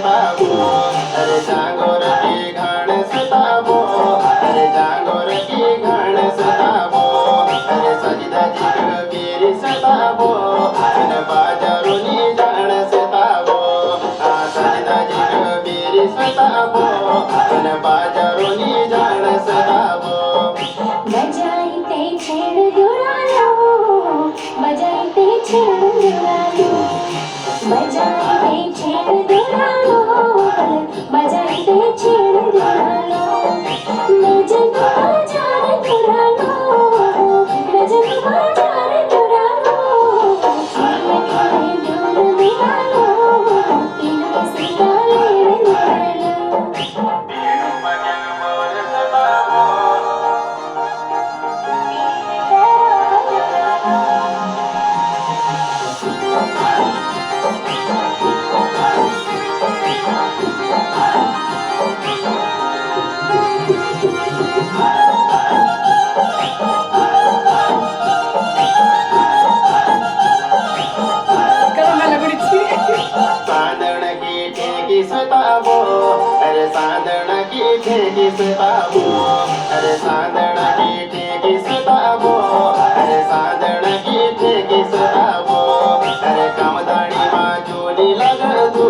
सताबो अरे जांगोर की घाण सताबो अरे जांगोर की घाण सताबो अरे सजदा जी बेरी सताबो बिन बाजारोनी जाण सताबो सजदा जी बेरी सताबो बिन बाजारोनी जाण सताबो बजाइते छेड़ दुरालो बजाइते छेड़ दुरालो बजाइते छेड़ दुरालो बजाइते छेड़ दुरालो गजन बाजार दुरालो गजन बाजार दुरालो ये दूर दुरालो इनके सितारे दुरालो साधन की ठेकी सताबो अरे साधन की ठेकी सताबो अरे साधन की ठेकी सताबो अरे साधन की ठेकी सताबो अरे कामदाणी माजूनी लगदू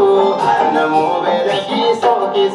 नमो वेर की सो की